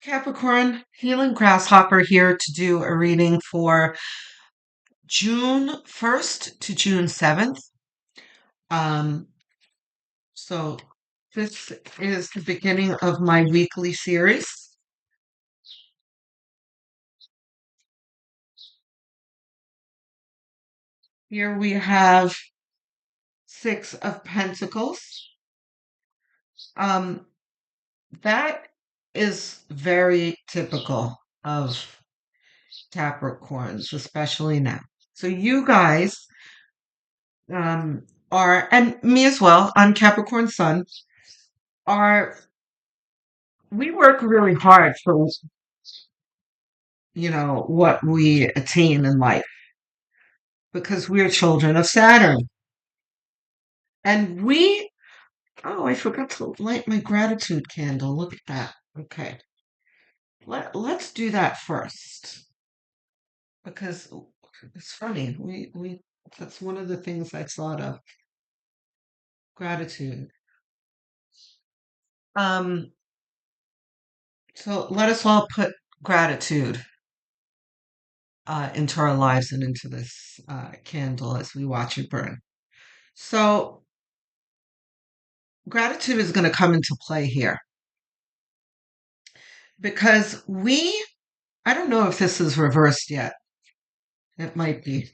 Capricorn, Healing Grasshopper here to do a reading for June 1st to June 7th. Um, so this is the beginning of my weekly series. Here we have Six of Pentacles. Um, that is very typical of Capricorns, especially now. So you guys are, and me as well, I'm Capricorn Sun, are we work really hard for what we attain in life because we are children of Saturn. And oh, I forgot to light my gratitude candle. Look at that. Okay. Let's do that first because it's funny. That's one of the things I thought of. Gratitude. Um, so let us all put gratitude into our lives and into this candle as we watch it burn. So gratitude is going to come into play here because I don't know if this is reversed yet. It might be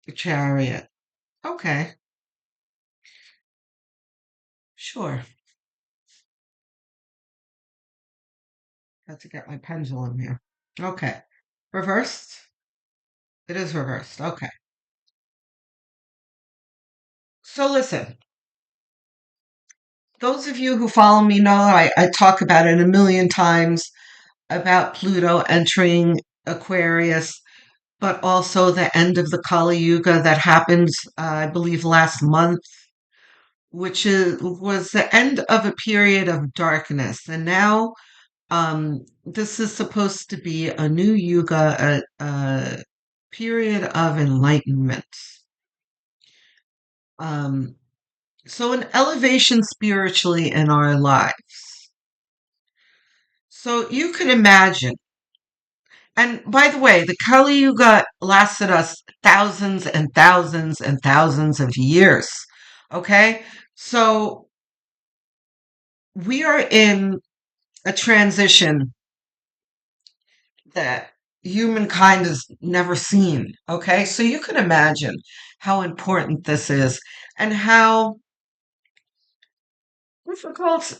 the chariot. Okay, sure. Got to get my pendulum here. Okay, reversed. It is reversed. Okay. So listen, those of you who follow me know I talk about it a million times about Pluto entering Aquarius, but also the end of the Kali Yuga that happened, I believe, last month, which was the end of a period of darkness. And now this is supposed to be a new yuga, a period of enlightenment. Um, so an elevation spiritually in our lives. So you can imagine. And by the way, the Kali Yuga lasted us thousands and thousands and thousands of years. Okay? So we are in a transition that humankind has never seen. Okay? So you can imagine how important this is and how difficult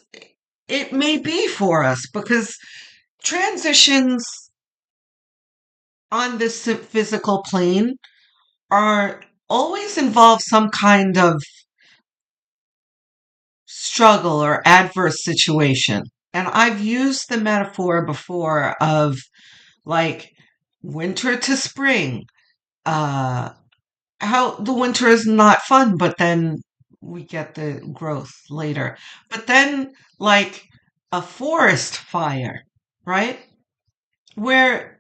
it may be for us because transitions on this physical plane are always involve some kind of struggle or adverse situation. And I've used the metaphor before of like winter to spring. Uh, how the winter is not fun, but then we get the growth later. But then, like a forest fire, right? Where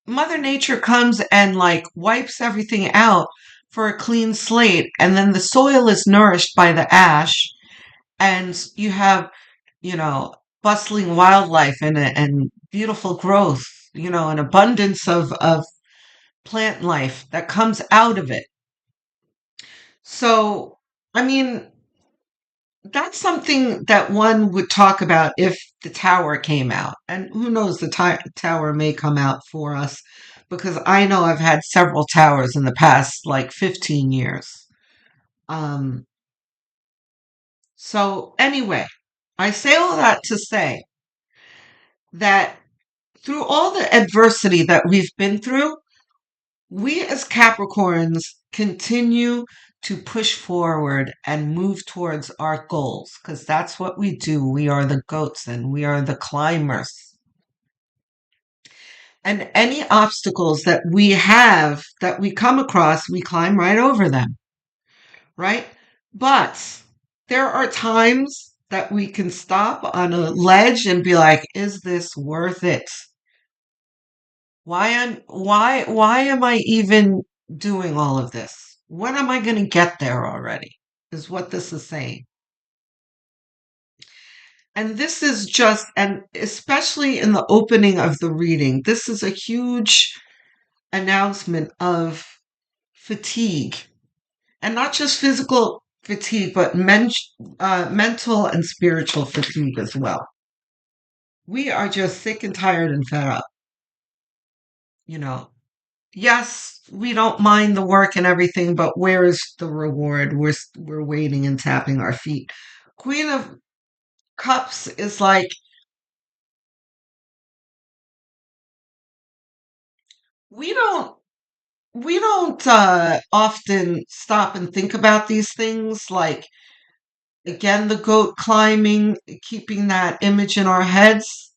Mother Nature comes and like wipes everything out for a clean slate, and then the soil is nourished by the ash, and you have, bustling wildlife and beautiful growth, an abundance of plant life that comes out of it. So, I mean, that's something that one would talk about if the tower came out. And who knows, the tower may come out for us because I know I've had several towers in the past, like 15 years. Um, so, anyway, I say all that to say that through all the adversity that we've been through, we as Capricorns continue to push forward and move towards our goals because that's what we do. We are the goats and we are the climbers. And any obstacles that we have that we come across, we climb right over them, right? But there are times that we can stop on a ledge and be like, is this worth it? Why am I even doing all of this? When am I going to get there already? Is what this is saying. And this is just, and especially in the opening of the reading, this is a huge announcement of fatigue. And not just physical fatigue, but mental and spiritual fatigue as well. We are just sick and tired and fed up, you know. Yes, we don't mind the work and everything, but where is the reward? We're waiting and tapping our feet. Queen of Cups is like we don't we don't often stop and think about these things. Like again, the goat climbing, keeping that image in our heads.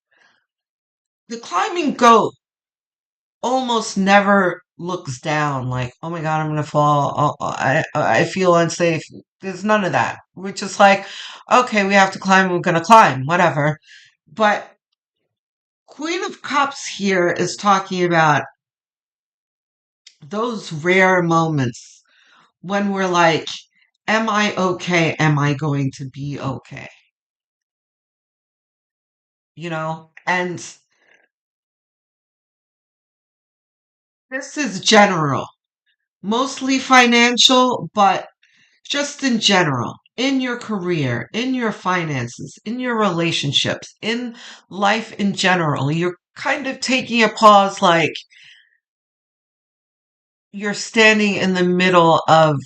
The climbing goat almost never looks down like, oh my God, I'm gonna fall. Oh, I feel unsafe. There's none of that. We're just like, okay, we have to climb. We're gonna climb, whatever. But Queen of Cups here is talking about those rare moments when we're like, am I okay? Am I going to be okay? And this is general, mostly financial, but just in general, in your career, in your finances, in your relationships, in life in general, you're kind of taking a pause like you're standing in the middle of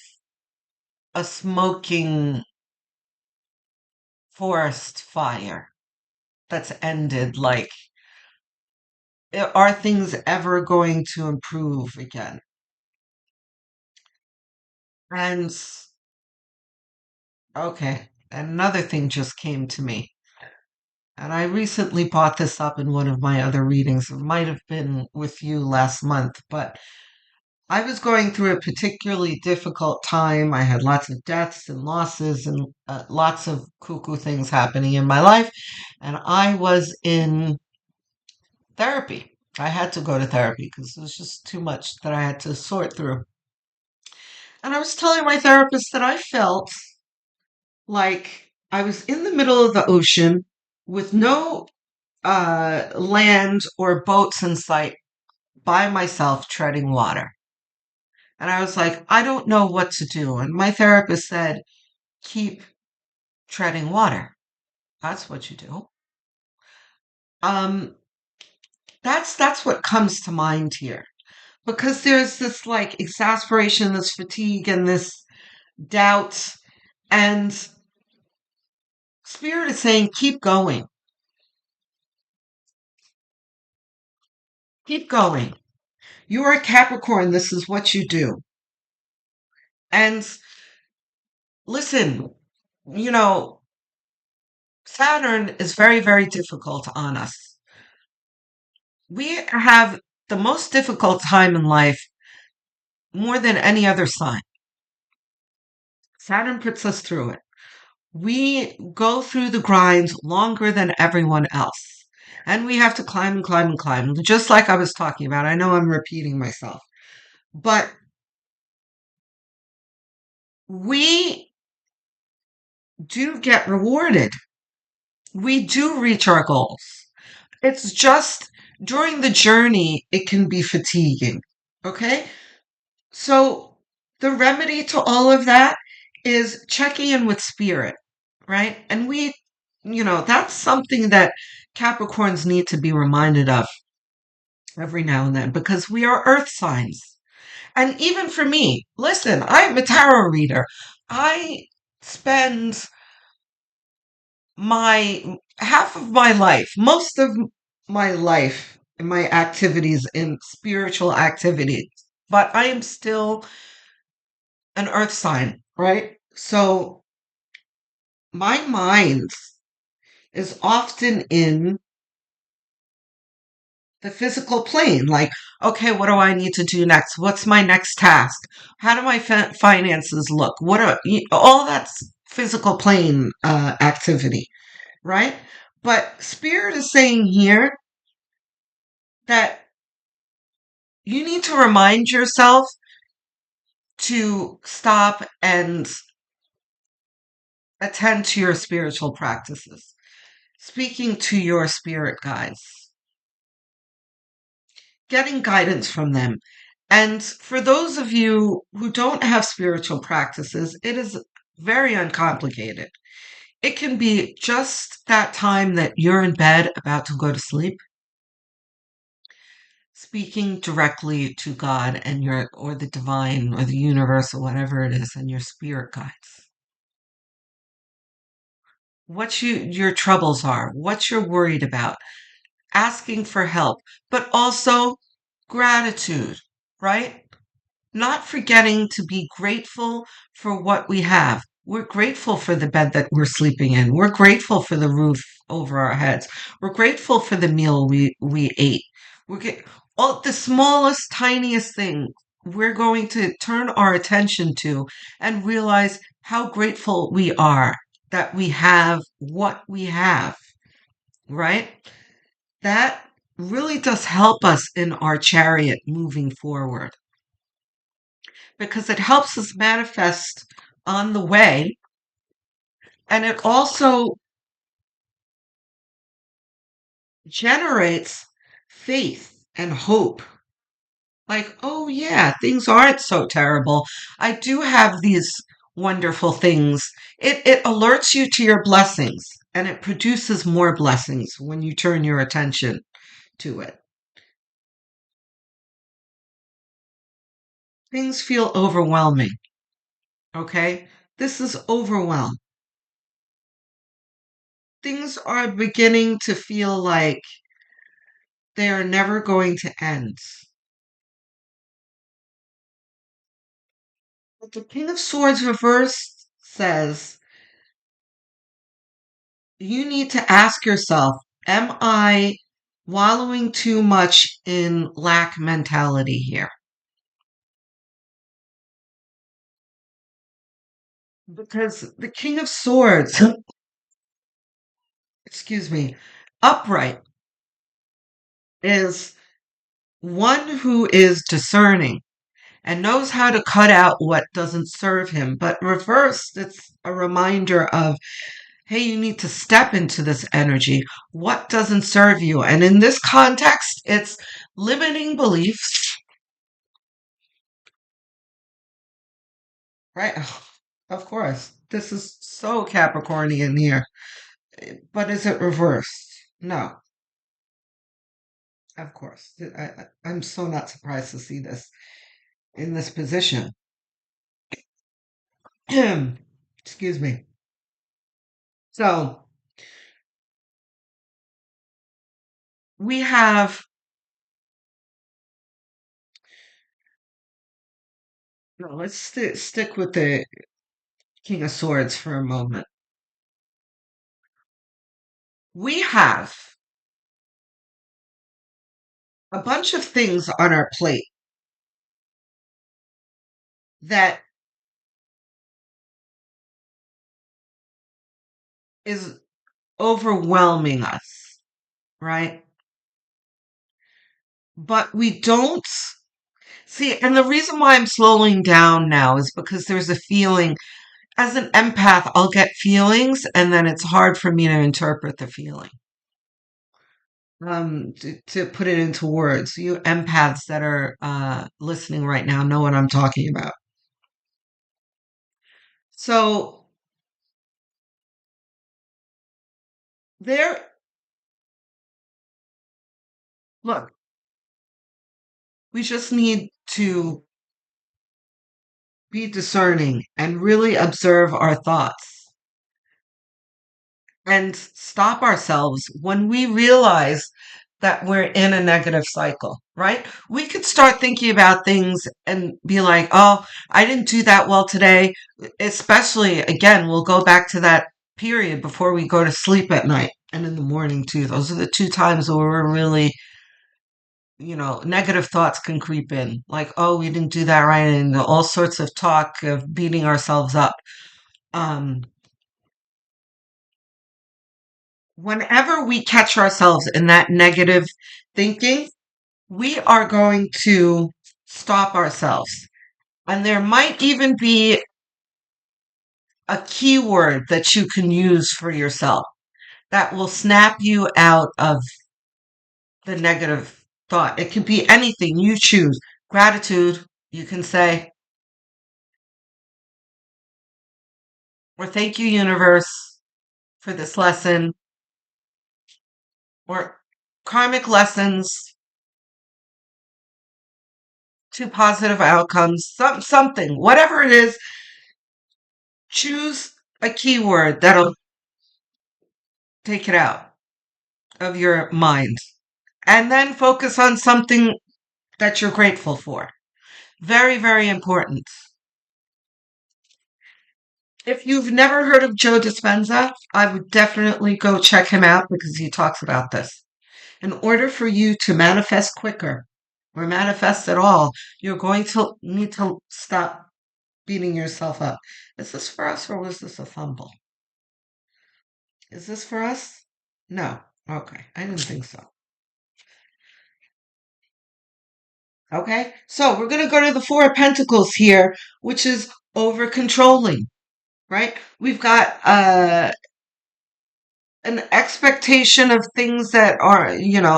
a smoking forest fire that's ended. Like, are things ever going to improve again? And okay, another thing just came to me. And I recently brought this up in one of my other readings. It might have been with you last month, but I was going through a particularly difficult time. I had lots of deaths and losses and lots of cuckoo things happening in my life. And I was in therapy. I had to go to therapy because it was just too much that I had to sort through. And I was telling my therapist that I felt like I was in the middle of the ocean with no land or boats in sight by myself treading water. And I was like, I don't know what to do. And my therapist said, keep treading water. That's what you do. Um, that's what comes to mind here. Because there's this like exasperation, this fatigue, and this doubt. And Spirit is saying, keep going. Keep going. You are a Capricorn. This is what you do. And listen, you know, Saturn is very, very difficult on us. We have the most difficult time in life more than any other sign. Saturn puts us through it. We go through the grind longer than everyone else. And we have to climb and climb and climb, just like I was talking about. I know I'm repeating myself, but we do get rewarded. We do reach our goals. It's just during the journey, it can be fatiguing. Okay? So the remedy to all of that is checking in with spirit, right? And that's something that Capricorns need to be reminded of every now and then because we are earth signs. And even for me, listen, I'm a tarot reader. I spend my half of my life, most of my life, in my activities in spiritual activities, but I am still an earth sign, right? So my mind is often in the physical plane. Like, okay, what do I need to do next? What's my next task? How do my finances look? All that's physical plane activity, right? But Spirit is saying here that you need to remind yourself to stop and attend to your spiritual practices. speaking to your spirit guides, getting guidance from them. And for those of you who don't have spiritual practices, it is very uncomplicated. It can be just that time that you're in bed about to go to sleep, speaking directly to God and your or the divine or the universe or whatever it is and your spirit guides. What your troubles are, what you're worried about, asking for help, but also gratitude, right? Not forgetting to be grateful for what we have. We're grateful for the bed that we're sleeping in. We're grateful for the roof over our heads. We're grateful for the meal we ate. We're get, all the smallest, tiniest thing we're going to turn our attention to and realize how grateful we are that we have what we have, right? That really does help us in our chariot moving forward because it helps us manifest on the way. And it also generates faith and hope. Like, oh yeah, things aren't so terrible. I do have these wonderful things. It alerts you to your blessings and it produces more blessings when you turn your attention to it. Things feel overwhelming. Okay? This is overwhelm. Things are beginning to feel like they are never going to end. But the King of Swords reversed says you need to ask yourself, am I wallowing too much in lack mentality here? Because the King of Swords, excuse me, upright is one who is discerning and knows how to cut out what doesn't serve him. But reversed, it's a reminder of, hey, you need to step into this energy. What doesn't serve you? And in this context, it's limiting beliefs, right? Of course, this is so Capricornian here. But is it reversed? No, of course. I'm so not surprised to see this in this position. Excuse me. So we have, no, let's stick with the King of Swords for a moment. We have a bunch of things on our plate that is overwhelming us, right? But we don't see, and the reason why I'm slowing down now is because there's a feeling, as an empath, I'll get feelings and then it's hard for me to interpret the feeling. To put it into words, you empaths that are listening right now know what I'm talking about. So there, look, we just need to be discerning and really observe our thoughts and stop ourselves when we realize that we're in a negative cycle, right? We could start thinking about things and be like, oh, I didn't do that well today. Especially, again, we'll go back to that period before we go to sleep at night and in the morning, too. Those are the two times where we're really, negative thoughts can creep in. Like, oh, we didn't do that right. And all sorts of talk of beating ourselves up. Um, Whenever we catch ourselves in that negative thinking, we are going to stop ourselves. And there might even be a keyword that you can use for yourself. that will snap you out of the negative thought. It could be anything you choose. Gratitude, you can say, or thank you, universe, for this lesson, or karmic lessons, two positive outcomes, something, whatever it is, choose a keyword that'll take it out of your mind. And then focus on something that you're grateful for. Very, very important. If you've never heard of Joe Dispenza, I would definitely go check him out because he talks about this. In order for you to manifest quicker or manifest at all, you're going to need to stop beating yourself up. Is this for us or was this a fumble? Is this for us? No. Okay. I didn't think so. Okay. So we're going to go to the Four of Pentacles here, which is over controlling, right? We've got an expectation of things that are,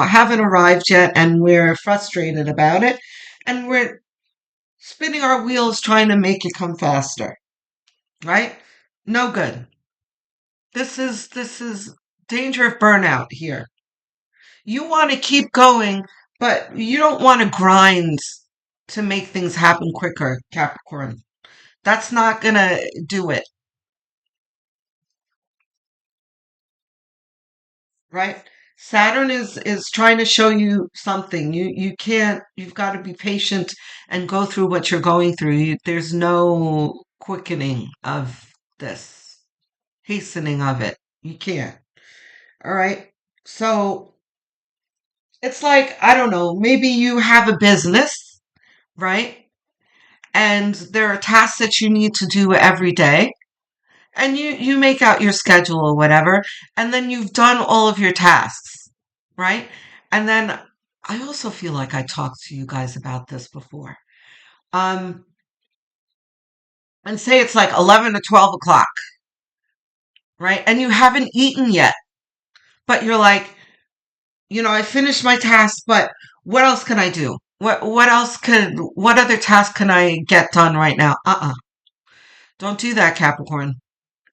haven't arrived yet, and we're frustrated about it. And we're spinning our wheels trying to make it come faster, right? No good. This is danger of burnout here. You want to keep going, but you don't want to grind to make things happen quicker, Capricorn. That's not going to do it, right? Saturn is trying to show you something. You've got to be patient and go through what you're going through. There's no quickening of this, hastening of it. You can't. All right. So it's like, I don't know, maybe you have a business, right? And there are tasks that you need to do every day. And you make out your schedule or whatever, and then you've done all of your tasks, right? And then I also feel like I talked to you guys about this before. Um, and say it's like 11 to 12 o'clock, right? And you haven't eaten yet, but you're like, I finished my task, but what else can I do? What other task can I get done right now? Don't do that, Capricorn.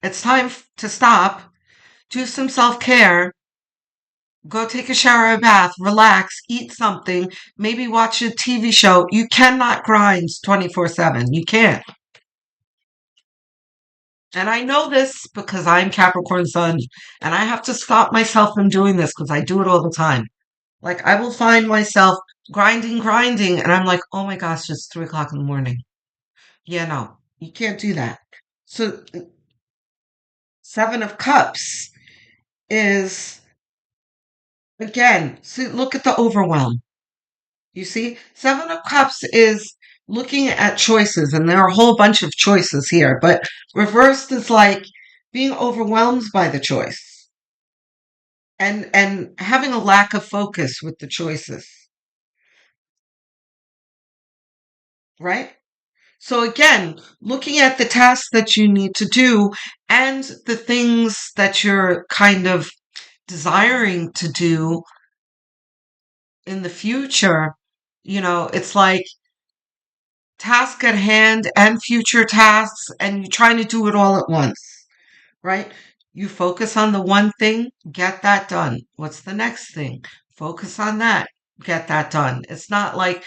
It's time to stop, do some self-care, go take a shower or a bath, relax, eat something, maybe watch a TV show. You cannot grind 24/7. You can't. And I know this because I'm Capricorn Sun, and I have to stop myself from doing this because I do it all the time. Like, I will find myself grinding, and I'm like, oh my gosh, it's 3 o'clock in the morning. Yeah, no, you can't do that. So, Seven of Cups is, again, see, look at the overwhelm. You see, Seven of Cups is looking at choices, and there are a whole bunch of choices here, but reversed is like being overwhelmed by the choice and having a lack of focus with the choices, right? So again, looking at the tasks that you need to do and the things that you're kind of desiring to do in the future, it's like task at hand and future tasks, and you're trying to do it all at once, right? You focus on the one thing, get that done. What's the next thing? Focus on that, get that done. It's not like,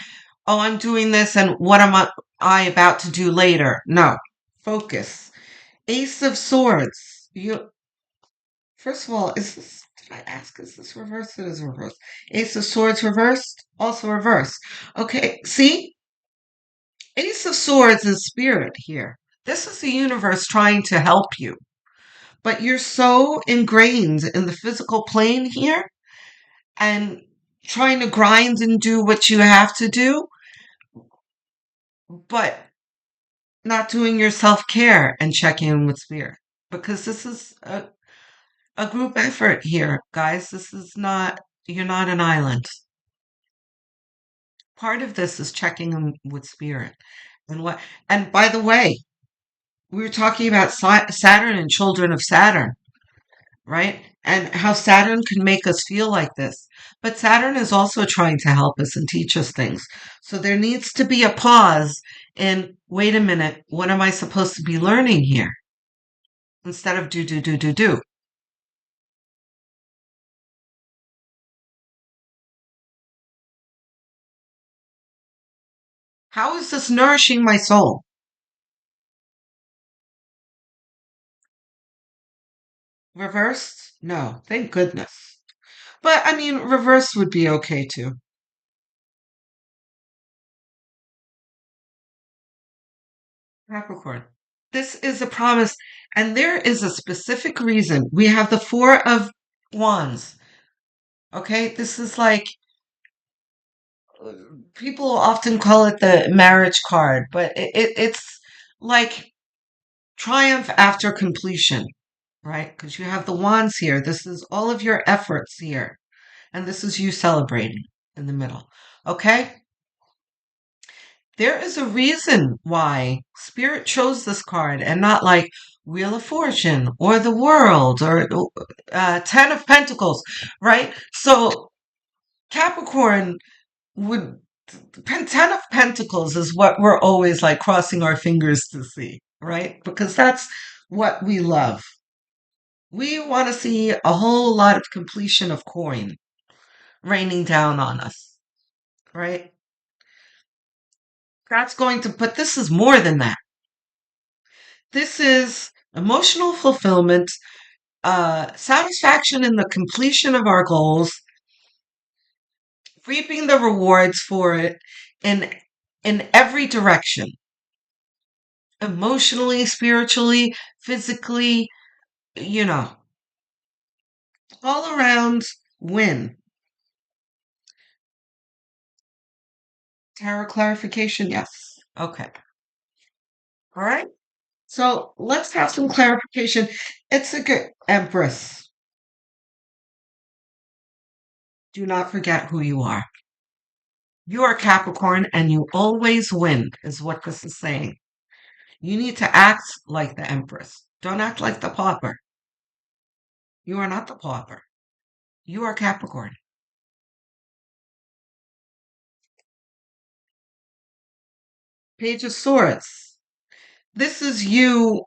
oh, I'm doing this and what am I about to do later? No, focus. Ace of Swords. First of all, did I ask, is this reversed? It is reversed. Ace of Swords reversed? Also reversed. Okay, see? Ace of Swords is spirit here. This is the universe trying to help you. But you're so ingrained in the physical plane here and trying to grind and do what you have to do, but not doing your self-care and checking in with spirit. Because this is a group effort here, guys. This is not, you're not an island. Part of this is checking in with spirit. And by the way, we were talking about Saturn and children of Saturn. right? And how Saturn can make us feel like this. But Saturn is also trying to help us and teach us things. So there needs to be a pause in, wait a minute, what am I supposed to be learning here? Instead of do, do, do, do, do. How is this nourishing my soul? Reversed? No, thank goodness. But I mean, reverse would be okay too. Capricorn. This is a promise, and there is a specific reason. We have the Four of Wands. Okay, this is like uh, people often call it the marriage card, but it's like triumph after completion, right? Because you have the wands here. This is all of your efforts here, and this is you celebrating in the middle. Okay? There is a reason why Spirit chose this card and not like Wheel of Fortune or the World or Ten of Pentacles, right? So Capricorn would, Ten of Pentacles is what we're always like crossing our fingers to see, right? Because that's what we love. We want to see a whole lot of completion of coin raining down on us, right? That's going to, but this is more than that. This is emotional fulfillment, satisfaction in the completion of our goals, reaping the rewards for it in every direction, emotionally, spiritually, physically, you know, all around win. Tarot clarification, yes. Okay. All right. So let's have some clarification. It's a good Empress. Do not forget who you are. You are Capricorn and you always win, is what this is saying. You need to act like the Empress. Don't act like the pauper. You are not the pauper. You are Capricorn. Page of Swords. This is you.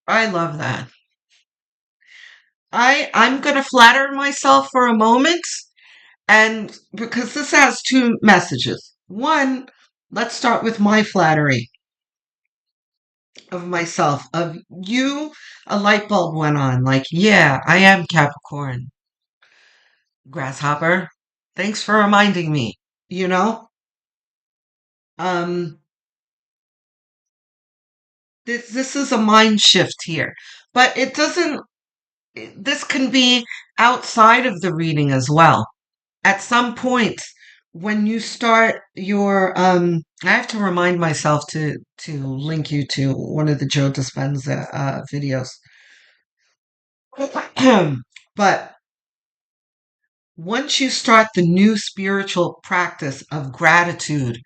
I love that. I'm going to flatter myself for a moment, and because this has two messages. One, let's start with my flattery of myself. Of you, a light bulb went on. Like, yeah, I am Capricorn. Grasshopper, thanks for reminding me. You know, um, this is a mind shift here, but it doesn't. This can be outside of the reading as well. At some point, when you start your, I have to remind myself to link you to one of the Joe Dispenza videos. But once you start the new spiritual practice of gratitude,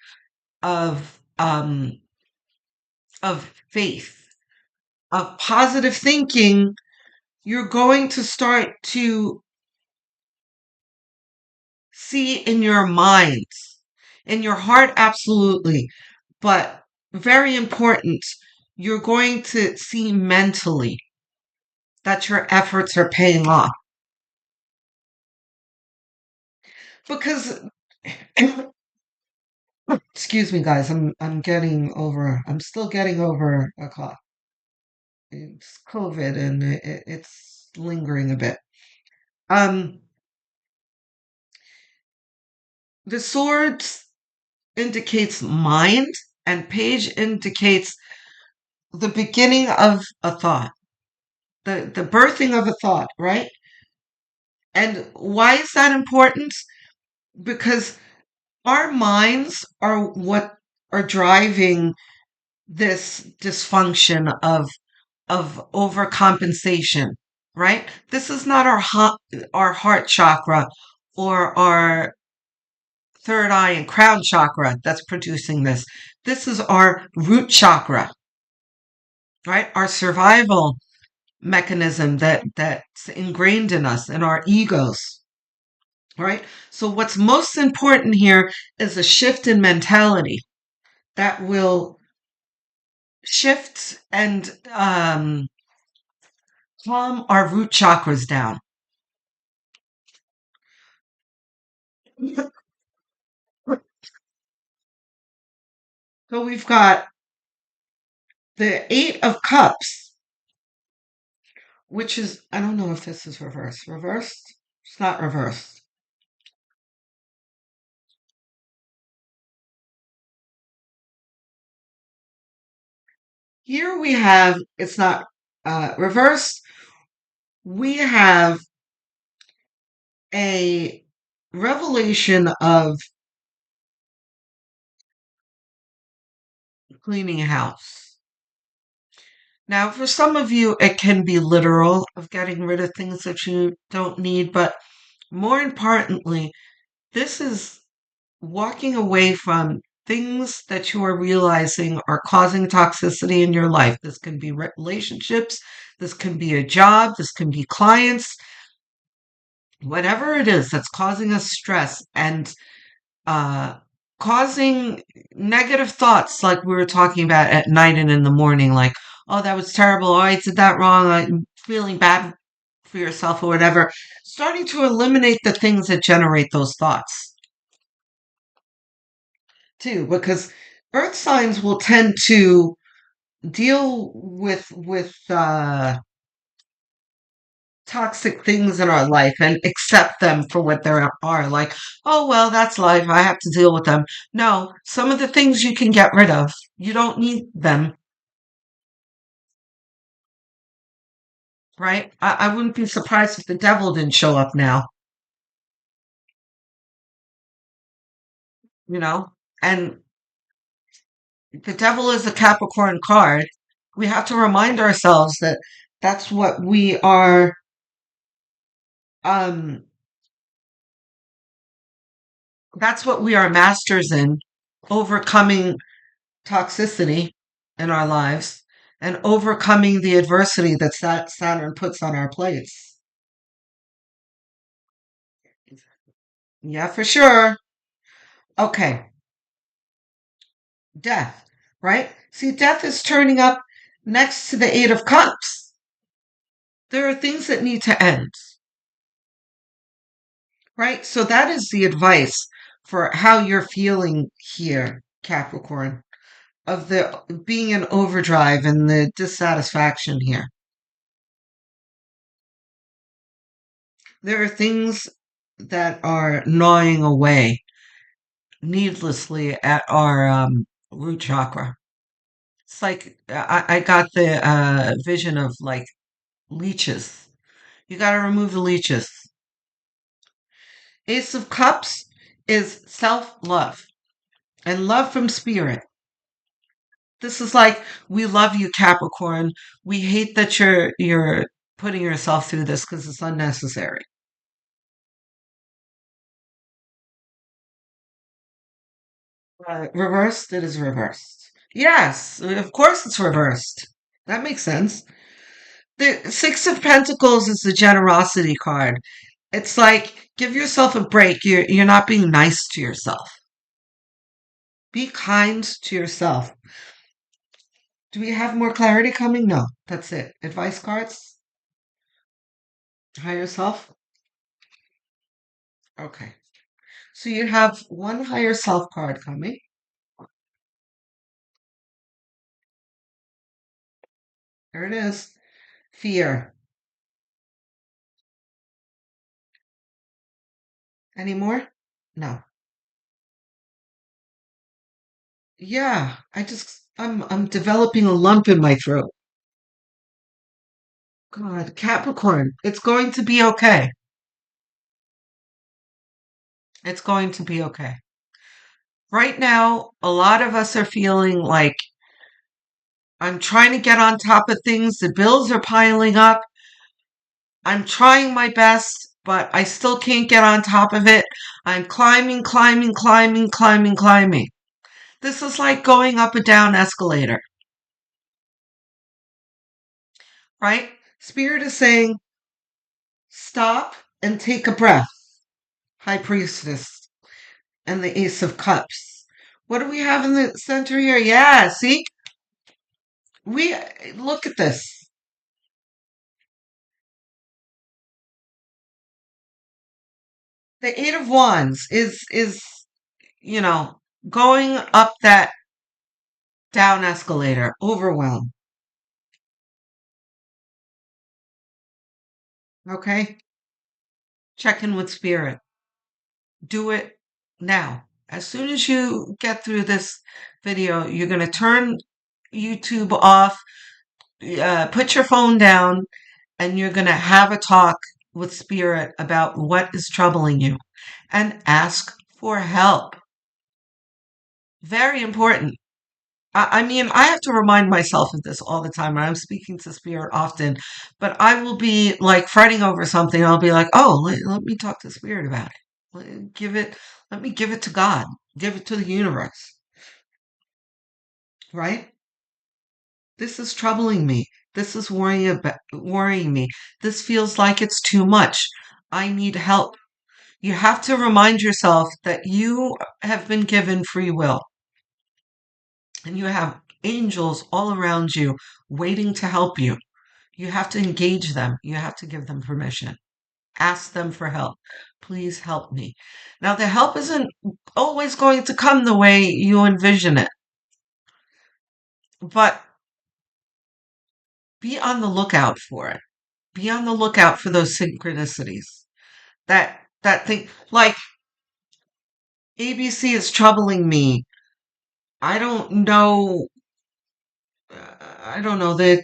of of faith, of positive thinking, you're going to start to see in your mind, in your heart, absolutely, but very important, you're going to see mentally that your efforts are paying off. Because excuse me guys, I'm still getting over a cough. It's COVID and it's lingering a bit. Um the swords indicates mind and page indicates the beginning of a thought, the birthing of a thought, right? And why is that important? Because our minds are what are driving this dysfunction of overcompensation, right? This is not our heart chakra or our third eye and crown chakra that's producing this. This is our root chakra, right? Our survival. mechanism that's ingrained in us and our egos, right? So what's most important here is a shift in mentality that will shift and calm our root chakras down. So we've got the Eight of Cups, which is, I don't know if this is reversed. Reversed? It's not reversed. Here we have, it's not reversed. We have a revelation of cleaning a house. Now, for some of you, it can be literal of getting rid of things that you don't need, but more importantly, this is walking away from things that you are realizing are causing toxicity in your life. This can be relationships, this can be a job, this can be clients, whatever it is that's causing us stress and uh, causing negative thoughts, like we were talking about at night and in the morning, like, oh, that was terrible. Oh, I did that wrong. I'm feeling bad for yourself or whatever. Starting to eliminate the things that generate those thoughts too, because earth signs will tend to deal with toxic things in our life and accept them for what they are. Like, oh, well, that's life. I have to deal with them. No, some of the things you can get rid of. You don't need them, right? I wouldn't be surprised if the devil didn't show up now, you know? And the devil is a Capricorn card. We have to remind ourselves that that's what we are, um, that's what we are masters in, overcoming toxicity in our lives and overcoming the adversity that Saturn puts on our plates. Yeah, for sure. Okay, death, right? See, death is turning up next to the Eight of Cups. There are things that need to end, right? So that is the advice for how you're feeling here, Capricorn, of the being in overdrive and the dissatisfaction here. There are things that are gnawing away needlessly at our root chakra. It's like I got the vision of like leeches. You got to remove the leeches. Ace of Cups is self love and love from spirit. This is like, we love you, Capricorn. We hate that you're putting yourself through this because it's unnecessary. Reversed, it is reversed. Yes, of course it's reversed. That makes sense. The Six of Pentacles is the generosity card. It's like, give yourself a break. You're not being nice to yourself. Be kind to yourself. Do we have more clarity coming? No, that's it. Advice cards? Higher self? Okay. So you have one higher self card coming. There it is. Fear. Any more? No. Yeah, I'm developing a lump in my throat. God, Capricorn, it's going to be okay. It's going to be okay. Right now, a lot of us are feeling like I'm trying to get on top of things. The bills are piling up. I'm trying my best, but I still can't get on top of it. I'm climbing, climbing, climbing, climbing, climbing. This is like going up a down escalator, right? Spirit is saying, stop and take a breath. High Priestess and the Ace of Cups. What do we have in the center here? Yeah, see? We look at this. The Eight of Wands is you know, going up that down escalator, overwhelm. Okay? Check in with spirit. Do it now. As soon as you get through this video, you're going to turn YouTube off, put your phone down, and you're going to have a talk with spirit about what is troubling you and ask for help. Very important. I mean, I have to remind myself of this all the time. I'm speaking to spirit often, but I will be like fretting over something. I'll be like, oh, let me talk to spirit about it. Let me give it to God, give it to the universe, right? This is troubling me. This is worrying me. This feels like it's too much. I need help. You have to remind yourself that you have been given free will and you have angels all around you waiting to help you. You have to engage them. You have to give them permission. Ask them for help. Please help me. Now, the help isn't always going to come the way you envision it, but be on the lookout for it. Be on the lookout for those synchronicities. That thing, like ABC is troubling me. I don't know. I don't know that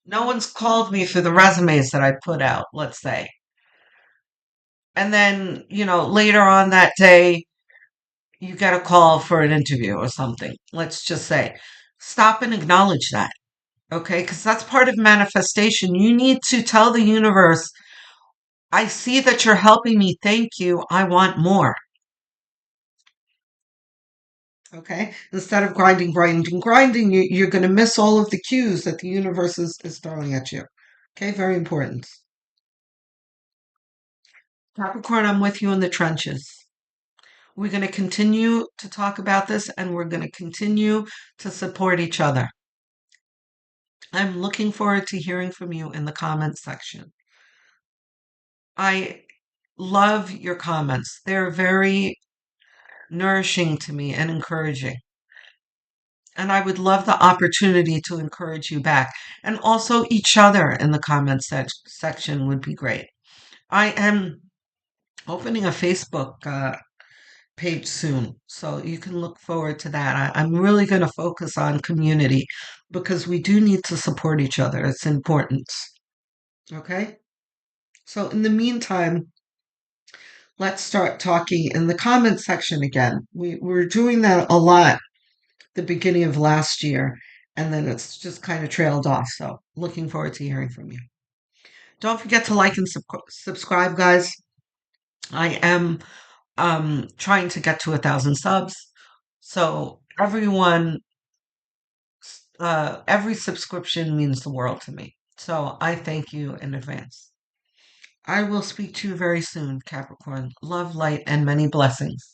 no one's called me for the resumes that I put out. Let's say, and then later on that day you get a call for an interview or something. Let's just say, stop and acknowledge that. Okay, because that's part of manifestation. You need to tell the universe, I see that you're helping me. Thank you. I want more. Okay. Instead of grinding, you're going to miss all of the cues that the universe is throwing at you. Okay. Very important. Capricorn, I'm with you in the trenches. We're going to continue to talk about this and we're going to continue to support each other. I'm looking forward to hearing from you in the comments section. I love your comments. They're very nourishing to me and encouraging. And I would love the opportunity to encourage you back. And also each other in the comments section would be great. I am opening a Facebook page soon, so you can look forward to that. I'm really going to focus on community because we do need to support each other. It's important. Okay? So in the meantime, let's start talking in the comment section again. We were doing that a lot the beginning of last year, and then it's just kind of trailed off. So, looking forward to hearing from you. Don't forget to like and subscribe, guys. I am trying to get to 1,000 subs. So, every subscription means the world to me. So, I thank you in advance. I will speak to you very soon, Capricorn. Love, light, and many blessings.